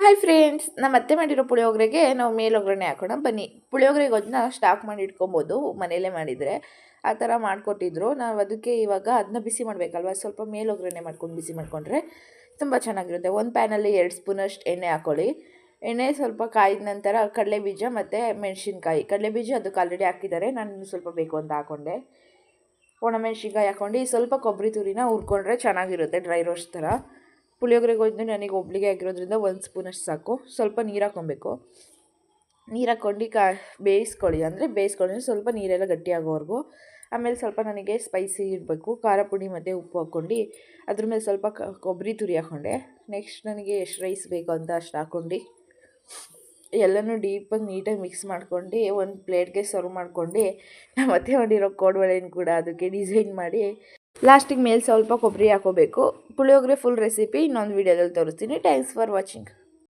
Hi friends, ನಮ್ಮ ಅತ್ತೆ ಮಾಡಿರೋ ಪುಳಿಯೋಗರೆಗೆ ನಾವು ಮೇಲೊಗ್ಗರಣೆ ಹಾಕೋಣ ಬನ್ನಿ. ಪುಳಿಯೋಗರೆಗೆ ಅದನ್ನ ಸ್ಟಾಕ್ ಮಾಡಿ ಇಟ್ಕೊಬೋದು, ಮನೆಯಲ್ಲೇ ಮಾಡಿದರೆ ಆ ಥರ ಮಾಡಿಕೊಟ್ಟಿದ್ರು. ನಾವು ಅದಕ್ಕೆ ಇವಾಗ ಅದನ್ನ ಬಿಸಿ ಮಾಡಬೇಕಲ್ವ, ಸ್ವಲ್ಪ ಮೇಲೊಗ್ಗರಣೆ ಮಾಡ್ಕೊಂಡು ಬಿಸಿ ಮಾಡಿಕೊಂಡ್ರೆ ತುಂಬ ಚೆನ್ನಾಗಿರುತ್ತೆ. ಒಂದು ಪ್ಯಾನಲ್ಲಿ 2 ಸ್ಪೂನಷ್ಟು ಎಣ್ಣೆ ಹಾಕ್ಕೊಳ್ಳಿ. ಎಣ್ಣೆ ಸ್ವಲ್ಪ ಕಾಯ್ದ ನಂತರ ಕಡಲೆಬೀಜ ಮತ್ತು ಮೆಣಸಿನ್ಕಾಯಿ. ಕಡಲೆಬೀಜ ಅದಕ್ಕೆ ಆಲ್ರೆಡಿ ಹಾಕಿದ್ದಾರೆ, ನಾನು ಸ್ವಲ್ಪ ಬೇಕು ಅಂತ ಹಾಕ್ಕೊಂಡೆ. ಒಣಮೆಣ್ಸಿನ್ಕಾಯಿ ಹಾಕ್ಕೊಂಡು ಸ್ವಲ್ಪ ಕೊಬ್ಬರಿ ತುರಿನ ಹುರ್ಕೊಂಡ್ರೆ ಚೆನ್ನಾಗಿರುತ್ತೆ, ಡ್ರೈ ರೋಸ್ಟ್ ಥರ. ಪುಳಿಯೋಗರೆಗೆ ಹೋಯ್ತು ನನಗೆ ಒಬ್ಳಿಗೆ ಆಗಿರೋದ್ರಿಂದ 1 ಸ್ಪೂನಷ್ಟು ಸಾಕು. ಸ್ವಲ್ಪ ನೀರು ಹಾಕ್ಕೊಬೇಕು. ನೀರು ಹಾಕ್ಕೊಂಡು ಬೇಯಿಸ್ಕೊಳ್ಳಿ, ಅಂದರೆ ಬೇಯಿಸ್ಕೊಳ್ಳಿ ಸ್ವಲ್ಪ ನೀರೆಲ್ಲ ಗಟ್ಟಿಯಾಗೋವರೆಗೂ. ಆಮೇಲೆ ಸ್ವಲ್ಪ ನನಗೆ ಸ್ಪೈಸಿ ಇರಬೇಕು, ಖಾರ ಪುಡಿ ಮತ್ತು ಉಪ್ಪು ಹಾಕ್ಕೊಂಡು ಅದ್ರ ಮೇಲೆ ಸ್ವಲ್ಪ ಕೊಬ್ಬರಿ ತುರಿ ಹಾಕ್ಕೊಂಡೆ. ನೆಕ್ಸ್ಟ್ ನನಗೆ ಎಷ್ಟು ರೈಸ್ ಬೇಕು ಅಂತ ಅಷ್ಟು ಹಾಕ್ಕೊಂಡು ಎಲ್ಲನೂ ಡೀಪಾಗಿ ನೀಟಾಗಿ ಮಿಕ್ಸ್ ಮಾಡ್ಕೊಂಡು ಒಂದು ಪ್ಲೇಟ್ಗೆ ಸರ್ವ್ ಮಾಡ್ಕೊಂಡು ಮತ್ತೆ ಮಾಡಿರೋ ಕೋಡ್ಬಳೆನ ಕೂಡ ಅದಕ್ಕೆ ಡಿಸೈನ್ ಮಾಡಿ ಲಾಸ್ಟಿಗೆ ಮೇಲೆ ಸ್ವಲ್ಪ ಕೊಬ್ಬರಿ ಹಾಕೋಬೇಕು. ಪುಳಿಯೋಗರೆ ಫುಲ್ ರೆಸಿಪಿ ಇನ್ನೊಂದು ವೀಡಿಯೋದಲ್ಲಿ ತೋರಿಸ್ತೀನಿ. Thanks for watching.